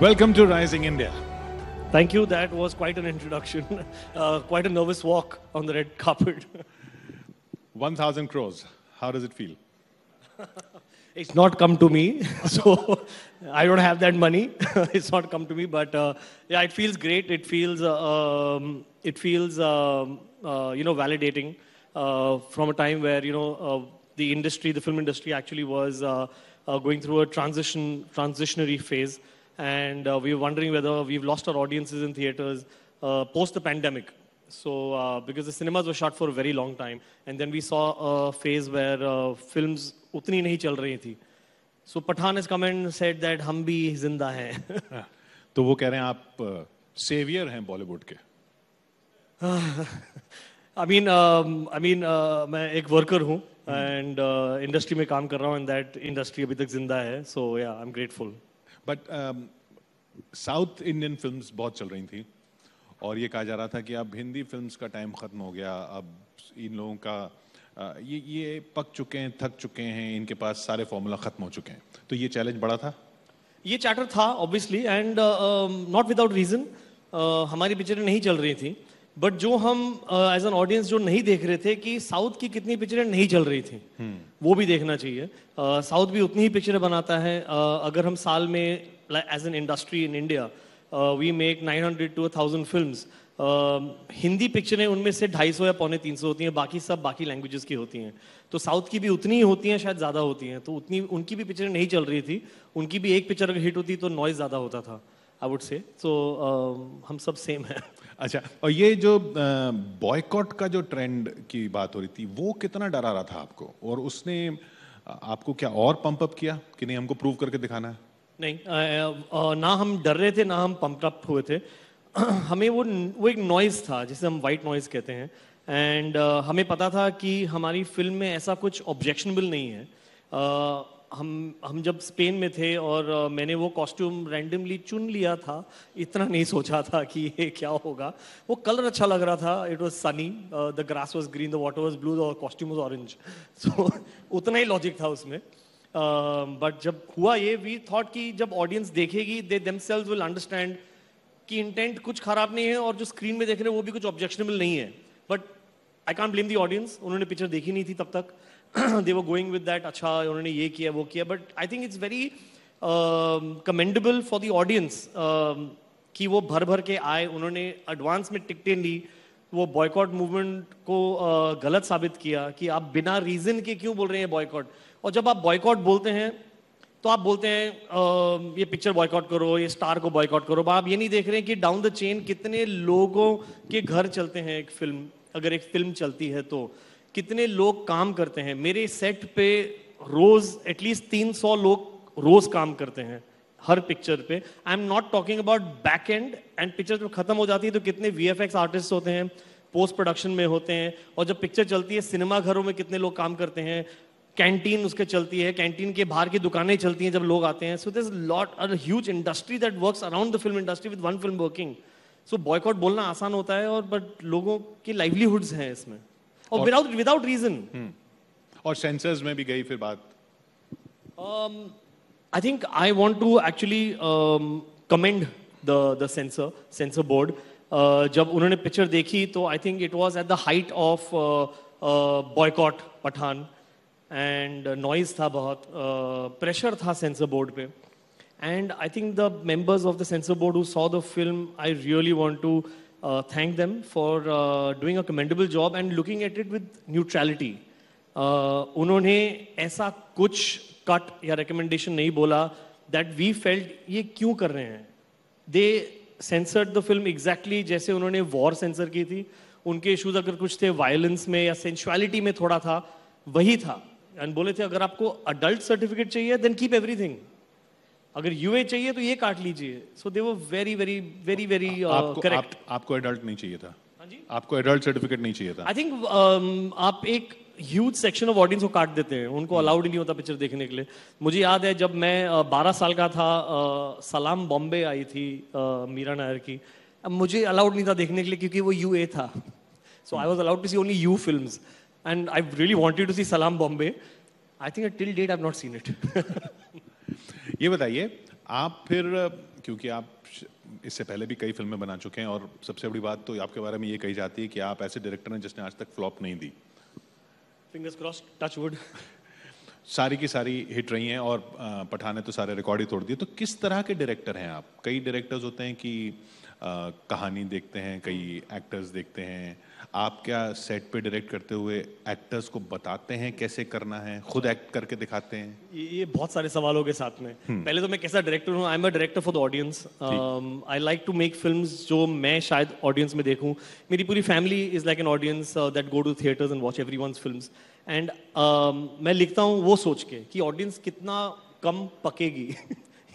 Welcome to Rising India. Thank you. That was quite an introduction. Quite a nervous walk on the red carpet. 1,000 crores. How does it feel? It's not come to me, so I don't have that money. It's not come to me, but yeah, it feels great. It feels validating from a time where the industry, the film industry, actually was going through a transitionary phase, and we were wondering whether we've lost our audiences in theaters post the pandemic. So because the cinemas were shut for a very long time, and then we saw a phase where films उतनी नहीं चल रही थी. So Pathan has come and said that हम भी जिंदा हैं. तो वो कह रहे हैं आप सेवियर हैं बॉलीवुड के. मैं एक वर्कर हूँ and इंडस्ट्री में काम कर रहा हूँ, and that इंडस्ट्री अभी तक जिंदा है. So yeah, I'm grateful. But south Indian films बहुत चल रही थी और ये कहा जा रहा था कि अब हिंदी फिल्म्स का टाइम खत्म हो गया, अब इन लोगों का ये पक चुके हैं, थक चुके हैं, इनके पास सारे फॉर्मूला खत्म हो चुके हैं. तो ये चैलेंज बड़ा था. ये चैटर था obviously, and not without reason. हमारी पिक्चरें नहीं चल रही थी, बट जो हम एज एन ऑडियंस जो नहीं देख रहे थे कि साउथ की कितनी पिक्चरें नहीं चल रही थी, वो भी देखना चाहिए. साउथ भी उतनी ही पिक्चरें बनाता है. अगर हम साल में as an industry in India we make 900 to 1,000 films, Hindi पिक्चरें उनमें से 250 या 250 होती हैं, बाकी सब बाकी लैंग्वेजेस की होती हैं. तो साउथ की भी उतनी ही होती हैं, शायद ज़्यादा होती हैं. तो उतनी उनकी भी पिक्चरें नहीं चल रही थी. उनकी भी एक पिक्चर अगर हिट होती तो नॉइज ज़्यादा होता था, आई वुड से. तो हम सब सेम हैं. अच्छा, और ये जो बॉयकॉट का जो ट्रेंड की बात हो रही थी, वो कितना डरा रहा था आपको, और उसने आपको क्या और पंप अप किया कि नहीं हमको प्रूव करके दिखाना है? नहीं, ना हम डर रहे थे ना हम पंप अप हुए थे. हमें वो एक नॉइज़ था जिसे हम वाइट नॉइज़ कहते हैं, एंड हमें पता था कि हमारी फिल्म में ऐसा कुछ ऑब्जेक्शनेबल नहीं है. हम जब स्पेन में थे और मैंने वो कॉस्ट्यूम रैंडमली चुन लिया था, इतना नहीं सोचा था कि ये क्या होगा. वो कलर अच्छा लग रहा था, it was sunny, the grass was green, the water was blue, the costume was orange. So उतना ही लॉजिक था उसमें. बट जब हुआ ये, वी थॉट कि जब ऑडियंस देखेगी दे देमसेल्व्स विल अंडरस्टैंड कि इंटेंट कुछ खराब नहीं है और जो स्क्रीन में देख रहे हैं वो भी कुछ ऑब्जेक्शनेबल नहीं है. But I can't blame the audience, उन्होंने पिक्चर देखी नहीं थी तब तक. दे वर गोइंग विद दैट, अच्छा उन्होंने ये किया वो किया. But I think it's very commendable for the audience कि वो भर भर के आए, उन्होंने एडवांस में टिकटें ली. वो बॉयकॉट मूवमेंट को गलत साबित किया कि आप बिना रीजन के क्यों बोल रहे हैं बॉयकॉट. और जब आप बॉयकॉट बोलते हैं तो आप बोलते हैं ये पिक्चर बॉयकॉट करो, ये स्टार को बॉयकॉट करो. आप ये नहीं देख रहे हैं कि डाउन द चेन कितने लोगों के घर चलते हैं एक फिल्म. अगर एक फिल्म चलती है तो कितने लोग काम करते हैं. मेरे सेट पे रोज एटलीस्ट 300 लोग रोज काम करते हैं हर पिक्चर पे. I am not talking about back and. And picture जब खत्म हो जाती है तो कितने VFX आर्टिस्ट होते हैं, पोस्ट प्रोडक्शन में होते हैं. और जब पिक्चर चलती है सिनेमा घरों में कितने लोग काम करते हैं, कैंटीन उसके चलती है, कैंटीन के बाहर की दुकानें चलती हैं जब लोग आते हैं. So there is lot a huge industry that works around the film industry with one film working. So boycott बोलना आसान होता है, और बट लोगों की लाइवलीहुड्स हैं इसमें, और विदाउट रीजन. और सेंसर्स में भी गई फिर बात. I think I want to actually commend the censor board. जब उन्होंने पिक्चर देखी तो I think it was at the height of boycott Pathaan, and noise था बहुत, प्रेशर था सेंसर बोर्ड पे. And I think the members of the censor board who saw the film, I really want to thank them for doing a commendable job and looking at it with neutrality. उन्होंने ऐसा कुछ cut या recommendation नहीं बोला that we felt ये क्यों कर रहे हैं. They censored the film exactly जैसे उन्होंने war censor की थी. उनके issues अगर कुछ थे violence में या sensuality में थोड़ा था, वही था. and बोले थे अगर आपको adult certificate चाहिए then keep everything. अगर UA चाहिए तो ये काट लीजिए. So they were very very very very correct. आपको एडल्ट नहीं चाहिए था? हाँ जी, आपको एडल्ट सर्टिफिकेट नहीं चाहिए था? आई थिंक आप एक ह्यूज सेक्शन ऑफ ऑडियंस को काट देते हैं, उनको अलाउड ही नहीं होता पिक्चर देखने के लिए. मुझे याद है जब मैं 12 साल का था, सलाम बॉम्बे आई थी मीरा नायर की. अब मुझे अलाउड नहीं था देखने के लिए क्योंकि वो UA था. So I was allowed to see only U films, and I really wanted to see Salaam Bombay. I think till date I have not seen it. ये बताइए, आप फिर, क्योंकि आप इससे पहले भी कई फिल्में बना चुके हैं और सबसे बड़ी बात तो आपके बारे में ये कही जाती है कि आप ऐसे डायरेक्टर हैं जिसने आज तक फ्लॉप नहीं दी। Fingers crossed, touch wood. सारी की सारी हिट रही हैं और पठान ने तो सारे रिकॉर्ड ही तोड़ दिए। तो किस तरह के डायरेक्टर हैं आप? कई डायरेक्टर्स होते हैं कि कहानी देखते हैं, कई एक्टर्स देखते हैं। आप क्या सेट पे डायरेक्ट करते हुए एक्टर्स को बताते हैं कैसे करना है, खुद एक्ट करके दिखाते हैं? ये बहुत सारे सवालों के साथ में, पहले तो मैं कैसा डायरेक्टर हूँ? I am a director for the audience. I like to make films जो मैं शायद ऑडियंस में देखूं। मेरी पूरी family is like an audience that go to theatres and watch everyone's films. And मैं लिखता हूँ वो सोच के कि ऑडियंस कितना कम पकेगी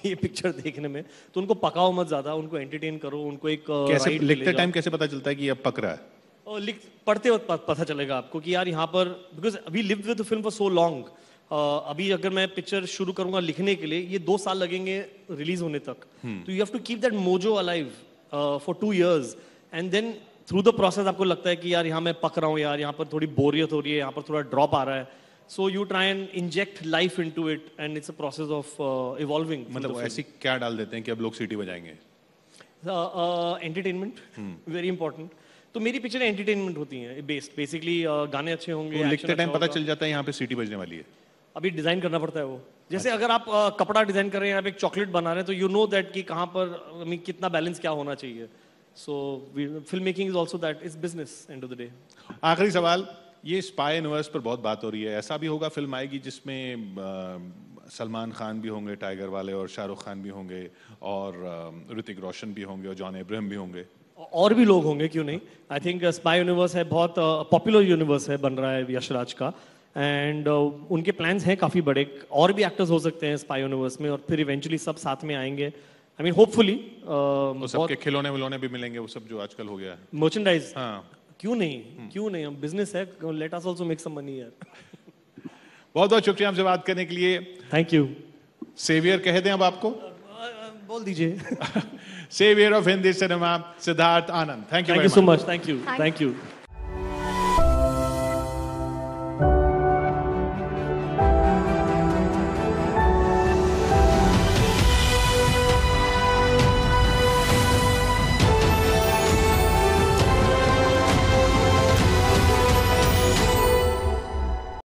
ये पिक्चर देखने में, तो उनको पकाओ मत ज्यादा, उनको एंटरटेन करो, उनको एक कैसे ride पे लिखते ले जाओ। टाइम कैसे पता चलता है कि अब पक रहा है? और पढ़ते वक्त पता चलेगा आपको कि यार यहाँ पर, because we live with the film for so long. अभी अगर मैं पिक्चर शुरू करूंगा लिखने के लिए, ये 2 साल लगेंगे रिलीज होने तक, तो you have to keep that mojo alive for 2 years, and then through the process आपको लगता है कि यार यहाँ मैं पक रहा हूँ, यार यहाँ पर थोड़ी बोरियत हो रही है, यहाँ पर थोड़ा ड्रॉप आ रहा है, so you try and inject life into it, and it's a process of evolving. मतलब ऐसी क्या डाल देते हैं कि अब लोग सीटी बजाएंगे? Entertainment very important. तो मेरी पिक्चरें एंटरटेनमेंट होती हैं बेस्ड, बेसिकली गाने अच्छे होंगे, तो action लिखते टाइम अच्छा पता होगा। चल जाता है यहाँ पे सीटी बजने वाली है? अभी डिजाइन करना पड़ता है वो, जैसे अगर आप कपड़ा डिजाइन कर रहे हैं, आप एक चॉकलेट बना रहे हैं, तो यू नो दैट कि कहाँ पर कितना बैलेंस क्या होना चाहिए। So film making is also that, is business end of the day. आखिरी सवाल, ये स्पाई यूनिवर्स पर बहुत बात हो रही है, ऐसा भी होगा फिल्म आएगी जिसमें सलमान खान भी होंगे टाइगर वाले, और शाहरुख खान भी होंगे, और ऋतिक रोशन भी होंगे, और जॉन अब्राहम भी होंगे, और भी लोग होंगे, क्यों नहीं? आई थिंक स्पाई यूनिवर्स है, बहुत पॉपुलर यूनिवर्स है, बन रहा है यशराज का, एंड उनके प्लान्स हैं काफी बड़े, और भी एक्टर्स हो सकते हैं स्पाई यूनिवर्स में, और फिर इवेंचुअली सब साथ में आएंगे। आई मीन होपफुली वो सबके खिलौने विलौने भी मिलेंगे, वो सब जो आजकल हो गया है, मर्चेंडाइज। हाँ। क्यों नहीं, क्यों नहीं, हम बिजनेस है, let us also make some money यार। बहुत बहुत शुक्रिया हमसे बात करने के लिए। Thank you. सेवियर कह दें अब आपको? बोल दीजिए। Saviour of Hindi cinema, Siddharth Anand. Thank you so much, thank you.